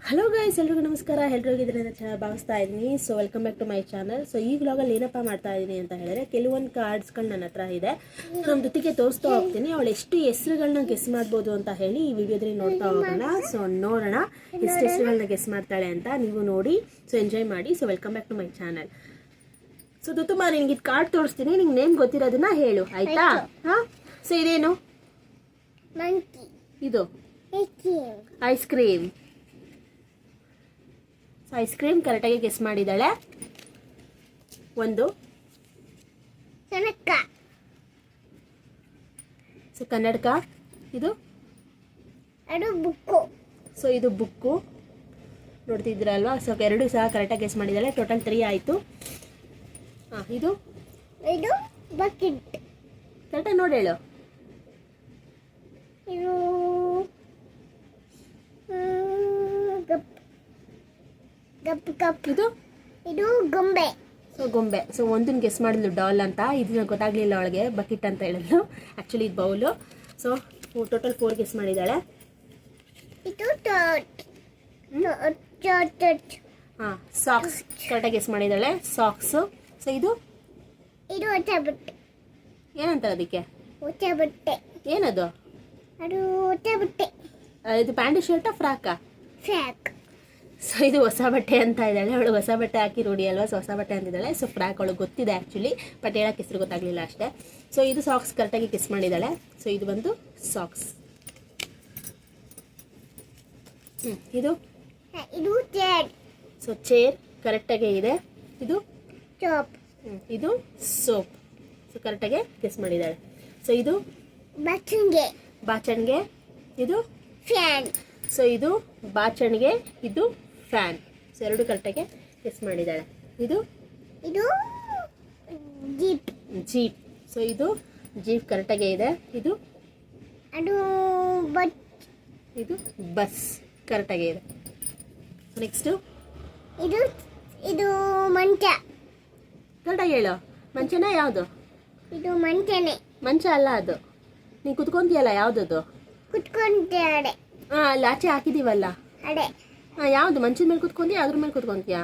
Hello guys, ಎಲ್ರಿಗೂ ನಮಸ್ಕಾರ. ಎಲ್ಲರೂ ಹೋಗಿದ್ರೆ ಅಂತ ಚೆನ್ನಾಗಿ ಭಾವಿಸ್ತಾ ಇದ್ದೀನಿ. So welcome back to my channel. So ಈ ವ್ಲಾಗಲ್ಲಿ ಏನಪ್ಪ ಮಾಡ್ತಾ ಇದ್ದೀನಿ ಅಂತ ಹೇಳಿದ್ರೆ, ಕೆಲವೊಂದು ಕಾರ್ಡ್ಸ್ಗಳು ನನ್ನ ಹತ್ರ ಇದೆ. ನಮ್ಮ ಜೊತೆಗೆ ತೋರಿಸ್ತಾ ಹೋಗ್ತೀನಿ. ಅವಳು ಎಷ್ಟು ಹೆಸರುಗಳನ್ನ ಗೆಸ್ ಮಾಡ್ಬೋದು ಅಂತ ಹೇಳಿ ಈ ವಿಡಿಯೋದಲ್ಲಿ ನೋಡ್ತಾ ಹೋಗೋಣ. ಸೊ ನೋಡೋಣ ಎಷ್ಟು ಹೆಸರುಗಳನ್ನ ಗೆಸ್ ಮಾಡ್ತಾಳೆ ಅಂತ. ನೀವು ನೋಡಿ, ಸೊ ಎಂಜಾಯ್ ಮಾಡಿ. So welcome back to my channel. So ತುತ್ತುಮ್ಮ, ನಿನ್ಗೆ ಇದು ಕಾರ್ಡ್ ತೋರಿಸ್ತೀನಿ. ನಿಂಗೆ ನೇಮ್ ಗೊತ್ತಿರೋದನ್ನ ಹೇಳು, ಆಯ್ತಾ? ಹಾಂ. ಸೊ ಇದೇನು? ಇದು ಐಸ್ ಕ್ರೀಮ್. ಐಸ್ ಕ್ರೀಮ್ ಕರೆಕ್ಟಾಗಿ ಗೆಸ್ ಮಾಡಿದ್ದಾಳೆ. ಒಂದು ಸೊ ಕನ್ನಡಕ. ಇದು ಬುಕ್ಕು. ಸೊ ಇದು ಬುಕ್ಕು ನೋಡ್ತಿದ್ರಲ್ವಾ. ಸೊ ಎರಡು ಸಹ ಕರೆಕ್ಟಾಗಿ ಗೆಸ್ ಮಾಡಿದ್ದಾಳೆ. ಟೋಟಲ್ 3 ಆಯಿತು. ಹಾಂ, ಇದು ಬಕೆಟ್. ಕರೆಕ್ಟಾಗಿ ನೋಡಿ ಹೇಳು. ಇದು ಗೊಂಬೆ. ಸೊ ಗೊಂಬೆ. ಸೊ ಒಂದನ್ನು ಗೆಸ್ ಮಾಡಿದ್ಲು ಡಾಲ್ ಅಂತ. ಇದನ್ನ ಗೊತ್ತಾಗ್ಲಿಲ್ಲ ಅವಳಿಗೆ, ಬಕೆಟ್ ಅಂತ ಹೇಳಿದ್ಲು. ಆ್ಯಕ್ಚುಲಿ ಇದು ಬೌಲು. ಸೊ ಟೋಟಲ್ 4 ಗೆಸ್ ಮಾಡಿದ್ದಾಳೆ. ಹಾಂ, ಸಾಕ್ಸ್ ಕರೆಕ್ಟಾಗಿ ಗೆಸ್ ಮಾಡಿದ್ದಾಳೆ. ಸಾಕ್ಸು. ಸೊ ಇದು ಹೊಸ ಬಟ್ಟೆ. ಏನಂತಾರೆ ಅದಕ್ಕೆ? ಹೊಸ ಬಟ್ಟೆ. ಏನದು? ಅದು ಹೊಸ ಬಟ್ಟೆ. ಇದು ಪ್ಯಾಂಟ್ ಶರ್ಟಾ ಫ್ರಾಕಾ? ಫ್ರಾಕ್. ಸೊ ಇದು ಹೊಸ ಬಟ್ಟೆ ಅಂತ ಇದ್ದಾಳೆ. ಅವಳು ಹೊಸ ಬಟ್ಟೆ ಹಾಕಿ ರೂಢಿ ಅಲ್ವಾ. ಸೊ ಹೊಸ ಬಟ್ಟೆ ಅಂತಿದ್ದಾಳೆ. ಸೊ ಫ್ರಾಕ್ ಅವಳು ಗೊತ್ತಿದೆ ಆ್ಯಕ್ಚುಲಿ, ಬಟ್ ಹೇಳೋಕ್ಕೆ ಹೆಸರು ಗೊತ್ತಾಗಲಿಲ್ಲ ಅಷ್ಟೇ. ಸೊ ಇದು ಸಾಕ್ಸ್ ಕರೆಕ್ಟಾಗಿ ಗೆಸ್ ಮಾಡಿದ್ದಾಳೆ. ಸೊ ಇದು ಬಂದು ಸಾಕ್ಸ್. ಇದು ಚೇರ್. ಸೊ ಚೇರ್ ಕರೆಕ್ಟಾಗಿ ಇದೆ. ಇದು ಸೋಪ್. ಇದು ಸೋಪ್. ಸೊ ಕರೆಕ್ಟಾಗಿ ಗೆಸ್ ಮಾಡಿದ್ದಾಳೆ. ಸೊ ಇದು ಬಾಚಣಿಗೆ. ಇದು ಫ್ಯಾನ್. ಸೊ ಇದು ಬಾಚಣಿಗೆ, ಇದು ಫ್ಯಾನ್. ಸೊ ಎರಡು ಕರೆಕ್ಟಾಗಿ ಗೆಸ್ ಮಾಡಿದ್ದಾಳೆ. ಇದು ಜೀಪ್. ಸೊ ಇದು ಜೀಪ್ ಕರೆಕ್ಟಾಗಿ ಇದೆ. ಇದು ಇದು ಬಸ್ ಕರೆಕ್ಟಾಗಿ ಇದೆ. ನೆಕ್ಸ್ಟು ಇದು ಮಂಚ. ಕರೆಕ್ಟಾಗಿ ಹೇಳು. ಮಂಚನ ಯಾವುದು? ಇದು ಮಂಚನೆ. ಮಂಚ ಅಲ್ಲ ಅದು. ನೀನು ಕುತ್ಕೊಂತೀಯಲ್ಲ, ಯಾವುದದು? ಕುತ್ಕೊಂಡೆ. ಹಾಂ, ಅಲ್ಲಿ ಆಚೆ ಹಾಕಿದ್ದೀವಲ್ಲ ಅಡೆ. ಹಾಂ, ಯಾವುದು? ಮಂಚದ ಮೇಲೆ ಕುತ್ಕೊಂತೀಯ, ಅದ್ರ ಮೇಲೆ ಕುತ್ಕೊಂತೀಯಾ?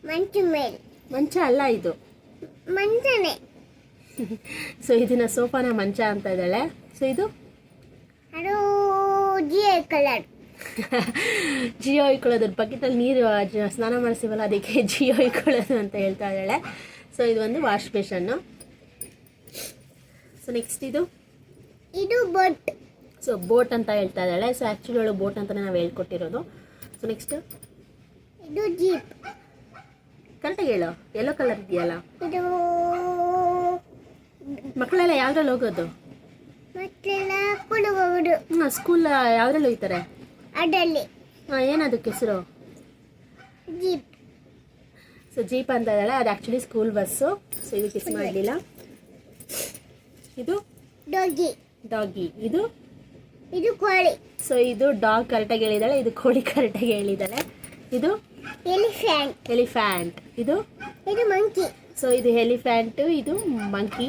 ಮಂಚ ಮೇಲೆ. ಮಂಚ ಅಲ್ಲ ಇದು, ಮಂಚನೆ. ಸೊ ಇದನ್ನ ಸೋಫಾನ ಮಂಚ ಅಂತ ಇದ್ದಾಳೆ. ಸೊ ಇದು ಜಿಯೋ ಕಲರ್. ಜಿಯೋ ಇಕ್ಕೊಳ್ಳೋದು. ಬಕೆಟಲ್ಲಿ ನೀರು ಸ್ನಾನ ಮಾಡಿಸ್ತೀವಲ್ಲ, ಅದಕ್ಕೆ ಜಿಯೋ ಇಕ್ಕೊಳ್ಳೋದು ಅಂತ ಹೇಳ್ತಾ ಇದ್ದಾಳೆ. ಸೊ ಇದು ಒಂದು ವಾಶ್ ಬೇಷನ್ನು. ಸೊ ನೆಕ್ಸ್ಟ್ ಇದು ಬೋಟ್. ಸೊ ಬೋಟ್ ಅಂತ ಹೇಳ್ತಾ ಇದ್ದಾಳೆ. ಸೊ ಆ್ಯಕ್ಚುಲಿ ಅವಳು ಬೋಟ್ ಅಂತಲೇ ನಾವು ಹೇಳ್ಕೊಟ್ಟಿರೋದು. ಸೊ ನೆಕ್ಸ್ಟ್ ಇದು ಜೀಪ್. ಕರೆಕ್ಟಾಗಿ ಹೇಳು. ಯೆಲ್ಲೋ ಕಲರ್ ಇದೆಯಲ್ಲ. ಇದು ಮಕ್ಕಳೆಲ್ಲ ಯಾವ್ದ್ರಲ್ಲಿ ಹೋಗೋದು? ಮಕ್ಕಳೆಲ್ಲ ಸ್ಕೂಲ್ ಹೋಗೋದು. ಹಾಂ, ಸ್ಕೂಲ್ ಯಾವ್ದ್ರಲ್ಲಿ ಹೋಗ್ತಾರೆ? ಅಡ್ಡಲ್ಲಿ. ಹಾಂ, ಏನದಕ್ಕೆ ಹೆಸರು? ಜೀಪ್. ಸೊ ಜೀಪ್ ಅಂತ ಇದ್ದಾಳೆ. ಅದು ಆ್ಯಕ್ಚುಲಿ ಸ್ಕೂಲ್ ಬಸ್ಸು. ಸೊ ಇದು ಕಿಸ್ ಮಾಡಲಿಲ್ಲ. ಇದು ಡಾಗಿ. ಇದು ಕೋಳಿ. ಸೊ ಇದು ಡಾಗ್ ಕರೆಕ್ಟಾಗಿ ಹೇಳಿದ್ದಾಳೆ. ಇದು ಕೋಳಿ ಕರೆಕ್ಟಾಗಿ ಹೇಳಿದ್ದಾಳೆ. ಇದು ಎಲಿಫ್ಯಾಂಟ್. ಇದು ಮಂಕಿ. ಸೊ ಇದು ಎಲಿಫ್ಯಾಂಟು, ಇದು ಮಂಕಿ.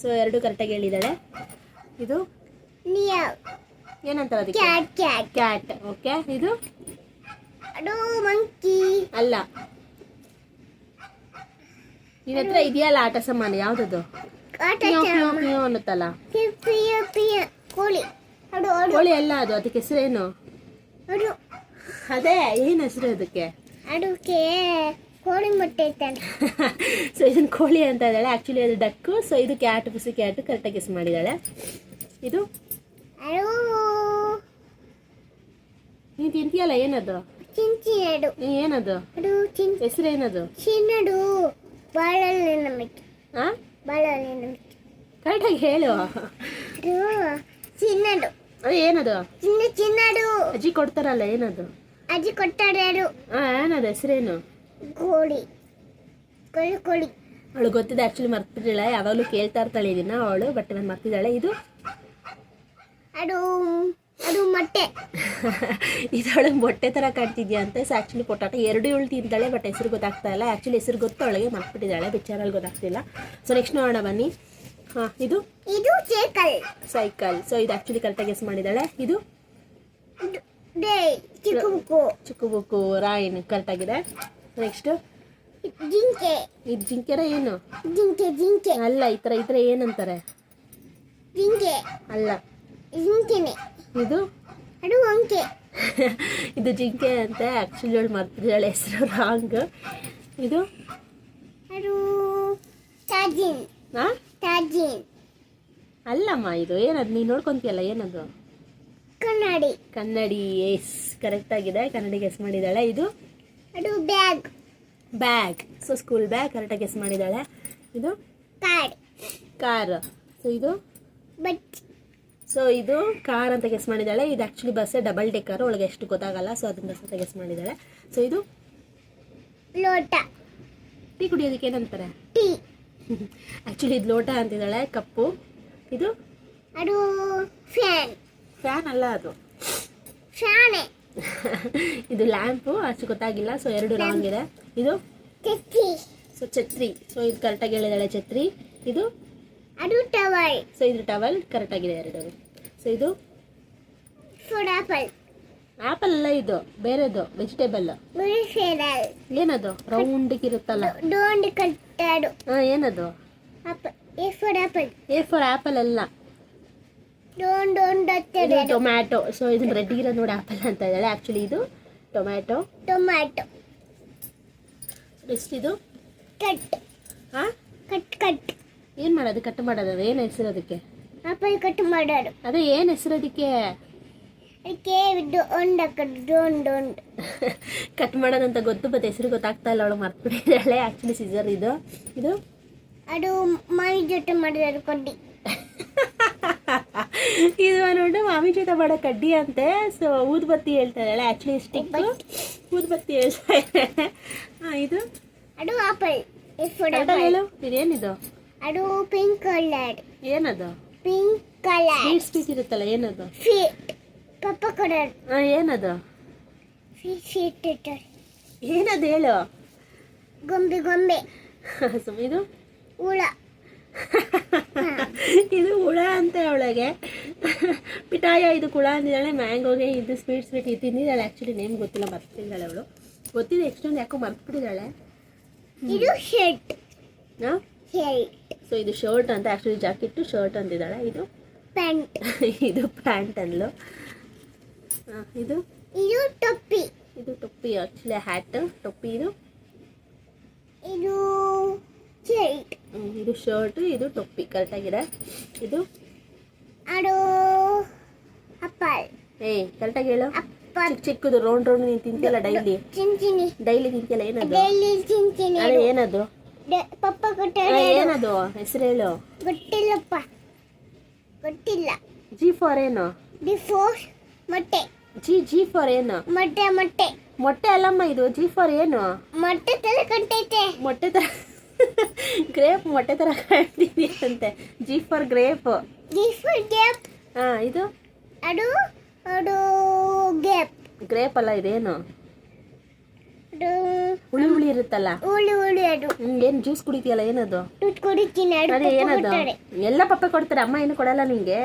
ಸೊ ಎರಡು ಕರೆಕ್ಟಾಗಿ ಹೇಳಿದ್ದಾಳೆ. ಇದು ಏನಂತಾರೆ ಅದಕ್ಕೆ? ಕ್ಯಾಟ್. ಓಕೆ. ಇದು ಮಂಕಿ ಅಲ್ಲ. ನಿನ್ನ ಹತ್ರ ಇದೆಯಲ್ಲ ಆಟ ಸಾಮಾನು, ಯಾವುದದು? ಅನ್ನುತ್ತಲ್ಲ. ಕೋಳಿ ಅಲ್ಲ ಅದು. ಅದಕ್ಕೆ ಹೆಸರೇನು? ಅದೇ ಏನು ಹೆಸರು ಅದಕ್ಕೆ? ಕೋಳಿ ಮೊಟ್ಟೆ ಇರ್ತಾನೆ. ಸೊ ಇದನ್ನ ಕೋಳಿ ಅಂತ ಇದ್ದಾಳೆ. ಆ್ಯಕ್ಚುಲಿ ಅದು ಡಕ್ಕು. ಸೊ ಇದು ಕ್ಯಾಟ್, ಪುಸಿ ಕ್ಯಾಟ್ ಕರೆಕ್ಟಾಗಿ ಗೆಸ್ ಮಾಡಿದ್ದಾಳೆ. ಇದು ನೀನು ತಿಂತೀಯಲ್ಲ, ಏನದು? ಏನದು ಹೆಸರೇನದು? ಹಾಂ, ಕರೆಕ್ಟಾಗಿ ಹೇಳು. ಅದು ಏನದು? ಅಜ್ಜಿ ಕೊಡ್ತಾರಲ್ಲ, ಏನದು? ಅಜ್ಜಿ ಕೊಟ್ಟಾರೆ. ಹಾಂ, ಏನದು ಹೆಸರೇನು? ಕೋಳಿ. ಅವಳು ಗೊತ್ತಿದೆ. ಆ್ಯಕ್ಚುಲಿ ಮರ್ತಿದ್ದಾಳೆ. ಯಾವಾಗಲೂ ಕೇಳ್ತಾ ಇರ್ತಾಳೆ ಇದನ್ನ ಅವಳು, ಬಟ್ ನಾನು ಮರ್ತಿದ್ದಾಳೆ. ಇದು ಮೊಟ್ಟೆ. ಇದೊಳಗೆ ಮೊಟ್ಟೆ ಥರ ಕಾಣ್ತಿದ್ಯಾ ಅಂತ. ಸೊ ಆ್ಯಕ್ಚುಲಿ ಪೊಟಾಟೊ ಎರಡು ಇವಳು ತಿಂತಾಳೆ, ಬಟ್ ಹೆಸರು ಗೊತ್ತಾಗ್ತಾ ಇಲ್ಲ. ಆ್ಯಕ್ಚುಲಿ ಹೆಸರು ಗೊತ್ತು ಅವಳಿಗೆ, ಮರ್ತ್ಬಿಟ್ಟಿದ್ದಾಳೆ. ಬಿಚಾರಲ್ಲಿ ಗೊತ್ತಾಗ್ತಿಲ್ಲ. ಸೊ ನೆಕ್ಸ್ಟ್ ನೋಡೋಣ ಬನ್ನಿ. ಹಾಂ, ಇದು ಸೈಕಲ್. ಸೊ ಇದು ಆ್ಯಕ್ಚುಲಿ ಕರೆಕ್ಟಾಗಿ ಗೆಸ್ ಮಾಡಿದ್ದಾಳೆ. ಇದು ಚಿಕ್ಕ ಬುಕ್ಕು ಚಿಕ್ಕ ಬುಕ್ಕು ರಾಯಿನ್ ಕರೆಕ್ಟ್ ಆಗಿದೆ. ನೆಕ್ಸ್ಟ್ ಜಿಂಕೆ ಇದು ಜಿಂಕೆರ ಏನು? ಜಿಂಕೆ ಅಲ್ಲ, ಈ ಥರ ಇದ್ರೆ ಏನಂತಾರೆ? ಜಿಂಕೆ ಅಲ್ಲ, ಜಿಂಕೆನೆ ಇದು ಅದು ಅಂಕೆ. ಇದು ಜಿಂಕೆ ಅಂತೆ. ಆ್ಯಕ್ಚುಲಿ ಅವಳು ಮರ್ತಿದ್ದಾಳೆ, ಹೆಸರು ರಾಂಗ್. ಇದು ಅದು ತಾಜಿನ್ ಹಾಂ ತಾಜಿನ್ ಅಲ್ಲಮ್ಮ, ಇದು ಏನದು? ನೀನು ನೋಡ್ಕೊಂತೀಯಲ್ಲ, ಏನದು? ಕನ್ನಡಿ ಕನ್ನಡಿ. ಎಸ್, ಕರೆಕ್ಟ್ ಆಗಿದೆ. ಕನ್ನಡಿ ಗೆಸ್ ಮಾಡಿದ್ದಾಳೆ. ಇದು ಅದು bag bag. So school bag ಕರೆಕ್ಟಾಗಿ ಗೆಸ್ ಮಾಡಿದ್ದಾಳೆ. ಇದು ಕಾರ್ಡ್ ಕಾರ್. ಸೊ ಇದು ಇದು ಕಾರ್ ಅಂತ ಗೆಸ್ ಮಾಡಿದ್ದಾಳೆ. ಇದು ಆ್ಯಕ್ಚುಲಿ ಬಸ್ಸೇ ಡಬಲ್ ಡೆಕ್ಕರ್, ಒಳಗೆ ಎಷ್ಟು ಗೊತ್ತಾಗಲ್ಲ. ಸೊ ಅದನ್ನ ಬಸ್ ಅಂತ ಗೆಸ್ ಮಾಡಿದ್ದಾಳೆ. ಸೊ ಇದು ಲೋಟ ಟೀ ಕುಡಿಯೋದಕ್ಕೆ ಏನಂತಾರೆ? ಟೀ ಆ್ಯಕ್ಚುಲಿ ಇದು ಲೋಟ ಅಂತಿದ್ದಾಳೆ. ಕಪ್ಪು. ಇದು ಅದು ಫ್ಯಾನ್ ಫ್ಯಾನ್ ಅಲ್ಲ, ಅದು ಫ್ಯಾನೆ. ಇದು ಲ್ಯಾಂಪು, ಅಷ್ಟು ಗೊತ್ತಾಗಿಲ್ಲ. ಸೊ ಎರಡು ರಾಂಗ್ ಇದೆ. ಇದು ಛತ್ರಿ ಸೊ ಛತ್ರಿ. ಸೊ ಇದು ಕರೆಕ್ಟಾಗಿ ಹೇಳಿದಾಳೆ, ಛತ್ರಿ. ಇದು ಅದು ಟವಲ್. ಸೊ ಇದು ಟವಲ್ ಕರೆಕ್ಟಾಗಿದೆ, ಎರಡು. ಸೊ ಇದು ಫುಡ್ ಆಪಲ್. ಆ್ಯಪಲ್ ಅಲ್ಲ, ಇದು ಬೇರೆದು ವೆಜಿಟೇಬಲ್. ಮುರಿಸೇರಲ್ ಏನದು? ರೌಂಡಿಗಿರುತ್ತಲ್ಲ. ಡೋಂಟ್ ಕಟ್ಟಾಡು. ಹಾಂ, ಏನದು? Apple A for apple. A for apple ಅಲ್ಲ, ಡೋಂಟ್ ಇದು ಟೊಮ್ಯಾಟೊ. ಸೊ ಇದನ್ನ ರೆಡ್ ಇರೋ ನೋಡಿ ಆ್ಯಪಲ್ ಅಂತ ಇದ್ದಾಳೆ. ಆ್ಯಕ್ಚುಲಿ ಇದು ಟೊಮ್ಯಾಟೊ. ಟೊಮ್ಯಾಟೊ. ನೆಕ್ಸ್ಟ್ ಇದು ಕಟ್ ಹಾಂ, ಕಟ್ ಏನು ಮಾಡೋದು? ಕಟ್ ಮಾಡೋದು. ಏನು ಹೆಸರು ಅದಕ್ಕೆ? ಆಪಲ್ ಕಟ್ ಮಾಡೋದು. ಅದೇ ಏನು ಹೆಸರು ಅದಕ್ಕೆ? ಅದಕ್ಕೆ ಡೋಂಟ್ ಕಟ್ ಮಾಡೋದಂತ ಗೊತ್ತು, ಬಟ್ ಹೆಸರು ಗೊತ್ತಾಗ್ತಾ ಇಲ್ಲ. ಅವಳು ಮರ್ತ್ಬಿಟ್ಟಿದ್ದಾಳೆ. ಆ್ಯಕ್ಚುಲಿ ಸಿಸರ್ ಇದು. ಇದು ಅದು ಮಾವಿ ಜೊತೆ ಮಾಡಿದ್ರು ಕಡ್ಡಿ. ಇದು ನೋಡಿ ಮಾಮಿ ಜೊತೆ ಮಾಡೋ ಕಡ್ಡಿ ಅಂತೆ. ಸೊ ಊದ್ಬತ್ತಿ ಹೇಳ್ತಾ ಇದ್ದಾಳೆ. ಆ್ಯಕ್ಚುಲಿ ಸ್ಟಿಕ್ ಊದ್ಬತ್ತಿ ಹೇಳ್ತಾ ಇದ್ದಾಳೆ. ಹಾಂ, ಇದು ಅದು ಆಪಲ್ ಎ ಫಾರ್ ಕರೆಕ್ಟಾಗಿ ಆಪಲ್. ಹೇಳು. ಇದೇನಿದು? ಅದು ಪಿಂಕ್ ಕಲರ್. ಏನದು? Pink colour. ಸ್ವೀಟ್ ಇರುತ್ತಲ್ಲ, ಏನದು? ಫೀಟ್ ಪಪ್ಪ ಕಲರ್. ಹಾಂ, ಏನದು? ಫೀಟ್ ಏನದು ಹೇಳು. ಗೊಂಬೆ. ಸೊ ಇದು ಹುಳ. ಇದು ಹುಳ ಅಂತೆ ಅವಳಿಗೆ. ಪಿಟಾಯ ಇದು ಹುಳ ಅಂದಿದ್ದಾಳೆ. ಮ್ಯಾಂಗೋಗೆ ಇದು ಸ್ವೀಟ್ ಇದು ತಿಂದಿದ್ದಾಳೆ. ಆ್ಯಕ್ಚುಲಿ ನೇಮ್ ಗೊತ್ತಿಲ್ಲ, ಮರ್ತಿದ್ದಾಳೆ ಅವಳು. ಗೊತ್ತಿದೆ ಎಷ್ಟೊಂದು, ಯಾಕೋ ಮರ್ತ್ಬಿಟ್ಟಿದ್ದಾಳೆ. ಇದು ಶರ್ಟ್. ಹಾಂ, ಶರ್ಟ್. ಸೊ ಇದು ಶರ್ಟ್ ಅಂತ. ಆ್ಯಕ್ಚುಲಿ ಜಾಕೆಟ್ಟು ಶರ್ಟ್ ಅಂತಿದ್ದಾಳೆ. ಇದು ಪ್ಯಾಂಟ್. ಇದು ಪ್ಯಾಂಟ್ ಅನ್ಲು. ಇದು ಇದು ಟೊಪ್ಪಿ. ಇದು ಟೊಪ್ಪಿ. Actually hat. ಟೊಪ್ಪಿ. ಇದು ಶರ್ಟ್. ಇದು ಶರ್ಟ್. ಇದು ಟೊಪ್ಪಿ ಕರೆಕ್ಟಾಗಿದೆ. ಇದು ಅದು ಆಪಲ್. ಕರೆಕ್ಟಾಗಿ ಹೇಳು. ಆಪಲ್ ಚಿಕ್ಕದು ರೌಂಡ್ ನೀನು ತಿಂತಿಯಲ್ಲ ಡೈಲಿ. ಚಿಂಚಿನಿ. ಡೈಲಿ ತಿಂತಿಯಲ್ಲ, ಏನದು? ಡೈಲಿ ಚಿಂಚಿನಿ. ಅದೇ ಏನದು? ಪಪ್ಪ ಕೊಟ್ಟಾರೆ. ಏನದು ಹೆಸರು ಹೇಳು. ಗೊತ್ತಿಲ್ಲಪ್ಪ, ಗೊತ್ತಿಲ್ಲ. ಜಿ ಫಾರ್ ಏನು? ಬಿಫೋರ್ ಮೊಟ್ಟೆ. ಜಿ ಫಾರ್ ಏನು? ಮೊಟ್ಟೆ. ಮೊಟ್ಟೆ ಅಲ್ಲಮ್ಮ, ಇದು ಜಿ ಫಾರ್ ಏನು? ಮೊಟ್ಟೆ ತರ ಕಟ್ಟೈತೆ. ಮೊಟ್ಟೆ ತರ ಗ್ರೇಪ್. ಮೊಟ್ಟೆ ತರ ಕಾಣ್ತೀನಿ ಅಂತೆ. G for grape. Before gap. ಹಾಂ, ಇದು ಅದು ಗ್ಯಾಪ್. ಗ್ರೇಪ್ ಅಲ್ಲ, ಇದೇನು? ಅದು ಹುಳಿ ಇರುತ್ತಲ್ಲ. ಹುಳಿ ಅದು. ಏನು ಜ್ಯೂಸ್ ಕುಡಿತೀಯಲ್ಲ, ಏನದು? ದುಡ್ಡು ಕೊಡಿತೀನಿ. ಅದೇ ಏನದು? ಎಲ್ಲ ಪಪ್ಪ ಕೊಡ್ತಾರೆ, ಅಮ್ಮ ಏನು ಕೊಡಲ್ಲ ನಿಂಗೆ.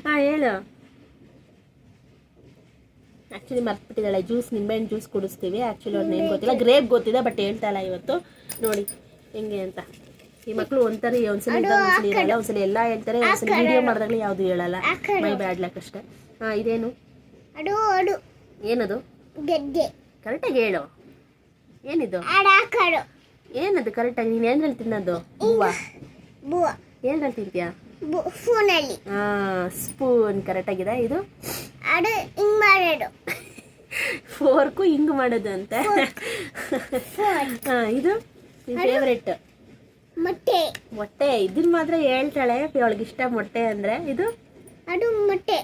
ಹಾಂ, ಹೇಳು. ಆ್ಯಕ್ಚುಲಿ ಮರ್ತ್ಬಿಟ್ಟಿದ್ದಾಳೆ. ಜ್ಯೂಸ್, ನಿಂಬೆಹಣ್ಣು ಜ್ಯೂಸ್ ಕುಡಿಸ್ತೀವಿ. ಆ್ಯಕ್ಚುಲಿ ಅವ್ರನ್ನ ಏನು ಗೊತ್ತಿಲ್ಲ. ಗ್ರೇಪ್ ಗೊತ್ತಿದೆ, ಬಟ್ ಹೇಳ್ತಾ ಇಲ್ಲ ಇವತ್ತು. ನೋಡಿ ಹೆಂಗೆ ಅಂತ. ಈ ಮಕ್ಕಳು ಒಂದ್ಸಲಿ ಒಂದ್ಸಲಿ ಇರಲ್ಲ, ಒಂದ್ಸಲಿ ಎಲ್ಲ ಹೇಳ್ತಾರೆ, ಒಂದ್ಸಲಿ ವಿಡಿಯೋ ಮಾಡಿದಾಗಲೇ ಯಾವುದು ಹೇಳಲ್ಲ. ಮೈ ಬ್ಯಾಡ್ ಲಕ್ ಅಷ್ಟೇ. ಹಾಂ, ಇದೇನು? ಅದು ಏನದು? ಗೆಡ್ಡೆ. ಕರೆಕ್ಟಾಗಿ ಹೇಳು. ಏನಿದು? ಆಡಾಕಡು. ಏನದು ಕರೆಕ್ಟಾಗಿ? ನೀನು ಏನ್ರಲ್ಲಿ ತಿನ್ನೋದು? ಬುವ. ಏನ್ರಲ್ಲಿ ತಿಂತೀಯಾ? ಫೋನಲ್ಲಿ. ಹಾಂ, ಸ್ಪೂನ್ ಕರೆಕ್ಟಾಗಿದೆ. ಇದು ಅದು ಹಿಂಗ್ ಮಾಡೋದು. ಫೋರ್ಕು ಹಿಂಗ್ ಮಾಡೋದು ಅಂತ. ಹಾಂ, ಇದು ಫೇವ್ರೆಟ್. ಮೊಟ್ಟೆ. ಇದನ್ನ ಮಾತ್ರ ಹೇಳ್ತಾಳೆ, ಅವಳಿಗೆ ಇಷ್ಟ ಮೊಟ್ಟೆ ಅಂದರೆ. ಇದು ಅದು ಮೊಟ್ಟೆ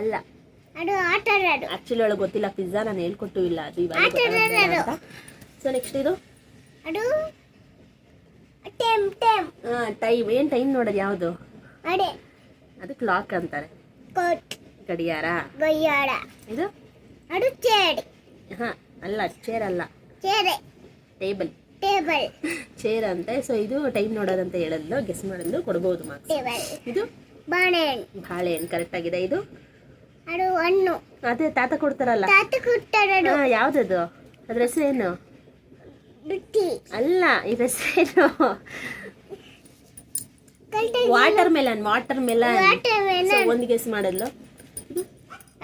ಅಲ್ಲ, ಅದು ಆಟ ಆಡೋದು. ಆ್ಯಕ್ಚುಲಿ ಅವಳಿಗೆ ಗೊತ್ತಿಲ್ಲ. ಪಿಜ್ಜಾ ನಾನು ಹೇಳ್ಕೊಟ್ಟು ಇಲ್ಲ, ಅದು ಇವಾಗ ಅಂತ. ಸೊ ನೆಕ್ಸ್ಟ್ ಇದು ಅದು ಟೈಮ್. ಹಾಂ, ಟೈಮ್. ಏನು ಟೈಮ್ ನೋಡೋದು ಯಾವುದು? ಅಡೆ ಅದು ಕ್ಲಾಕ್ ಅಂತಾರೆ. ಗಡಿಯಾರ. ಇದು ಅದು ಚೇರ್. ಹಾಂ, ಅಲ್ಲ, ಚೇರ್ ಅಲ್ಲ, ಟೇಬಲ್. ಚೇರ್ ಅಂತೆ. ಸೊ ಇದು ಟೈಮ್ ನೋಡೋದಂತ ಹೇಳೋದು, ಗೆಸ್ ಮಾಡೋದು, ಕೊಡ್ಬೋದು ಮಾರ್ಕ್ಸ್. ಇದು ಬಾಳೆಹಣ್ಣು. ಕರೆಕ್ಟ್ ಆಗಿದೆ. ಇದು ಅದು ಹಣ್ಣು. ಅದೇ ತಾತ ಕೊಡ್ತಾರಲ್ಲ. ತಾತ ಕೊಡ್ತಾರದು. ಹಾ, ಯಾವ್ದದು? ಅದ್ರ ಹೆಸರೇನು? ರುಚಿ. ಅಲ್ಲ, ಇದ್ರ ಹೆಸರೇನು? Water melon. ಒಂದು ಗೆಸ್ ಮಾಡಲು.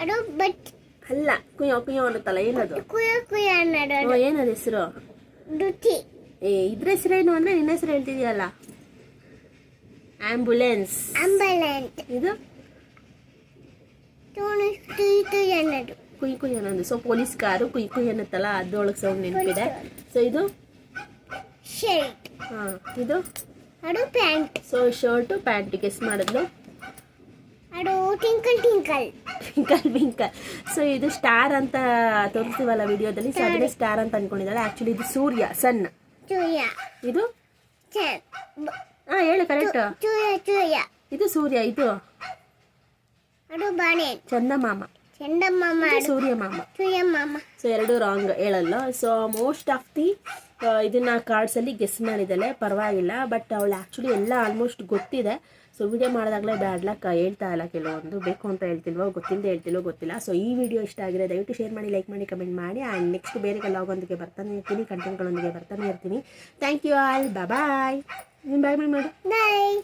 ಅದು ಬಟ್ ಅಲ್ಲ, ಕುಯ್ಯೋ ಕುಯ್ಯೋ ಅನ್ನುತ್ತಲ್ಲ, ಏನದು? ಕುಯ ಅನ್ನೋದು. ಏನದು ಹೆಸರು? ರುಚಿ. ಇದ್ರ ಹೆಸರೇನು ಅಂದ್ರೆ ನಿನ್ನ ಹೆಸರು ಹೇಳ್ತಿದ್ಯಲ್ಲ. ಆಂಬುಲೆನ್ಸ್. ಇದು ಅನ್ನೋದು. ಕುಯ್ ಕುಯ್ ಅನ್ನೋದು. ಸೊ ಪೊಲೀಸ್ ಕಾರು ಕುಯ್ ಕುಯ್ ಅನ್ನುತ್ತಲ್ಲ, ಅದ್ರೊಳಗೆ ಸೌಂಡ್ ನೆನಪಿದೆ. ಸೊ ಇದು ಶರ್ಟ್. ಹಾ, ಇದು ಅದು pant. So shirt pant guess ಮಾಡಿದ್ಲು. ಅದು ಟಿಂಕಲ್. ಟ್ವಿಂಕಲ್ ವಿಂಕಲ್. ಸೊ ಇದು ಸ್ಟಾರ್ ಅಂತ ತೋರಿಸ್ತೀವಲ್ಲ ವಿಡಿಯೋದಲ್ಲಿ, ಸೊ ಅದನ್ನೇ ಸ್ಟಾರ್ ಅಂತ ಅನ್ಕೊಂಡಿದ್ದಾಳೆ. ಆಕ್ಚುಲಿ ಇದು ಸೂರ್ಯ, ಸನ್. ಇದು ಹಾ, ಹೇಳು ಕರೆಕ್ಟ್. ಇದು ಸೂರ್ಯ, ಇದು ಅದು ಬಾಣೆ. ಚಂದಮಾಮ, ಚಂದಮಾಮ. ಸೂರ್ಯಮಾಮ. ಸೊ ಎರಡು ರಾಂಗ್ ಹೇಳಲ್ಲ. ಸೊ ಮೋಸ್ಟ್ ಆಫ್ ದಿ ಇದನ್ನ ಕಾರ್ಡ್ಸಲ್ಲಿ ಗೆಸ್ ಮಾಡಿದ್ದಾಳೆ, ಪರವಾಗಿಲ್ಲ. ಬಟ್ ಅವಳು ಆ್ಯಕ್ಚುಲಿ ಎಲ್ಲ ಆಲ್ಮೋಸ್ಟ್ ಗೊತ್ತಿದೆ. ಸೊ ವಿಡಿಯೋ ಮಾಡಿದಾಗಲೇ ಬ್ಯಾಡ್ ಲಕ್ ಹೇಳ್ತಾ ಇಲ್ಲ, ಕೆಲವೊಂದು ಬೇಕು ಅಂತ ಹೇಳ್ತಿಲ್ವೋ, ಗೊತ್ತಿಲ್ಲ. ಸೊ ಈ ವಿಡಿಯೋ ಇಷ್ಟ ಆಗಿದೆ, ದಯವಿಟ್ಟು ಶೇರ್ ಮಾಡಿ, ಲೈಕ್ ಮಾಡಿ, ಕಮೆಂಟ್ ಮಾಡಿ. ಆ್ಯಂಡ್ ನೆಕ್ಸ್ಟ್ ಬೇರೆ ಲಾಗೊಂದಿಗೆ ಬರ್ತಾನೆ ಇರ್ತೀನಿ, ಕಂಟೆಂಟ್ಗಳೊಂದಿಗೆ ಬರ್ತಾನೆ ಇರ್ತೀನಿ. Thank you all. ಬಾಯ್. ನೀನು ಬಾಯ್ ಮಾಡಿ ಮಾಡು. ಬಾಯ್.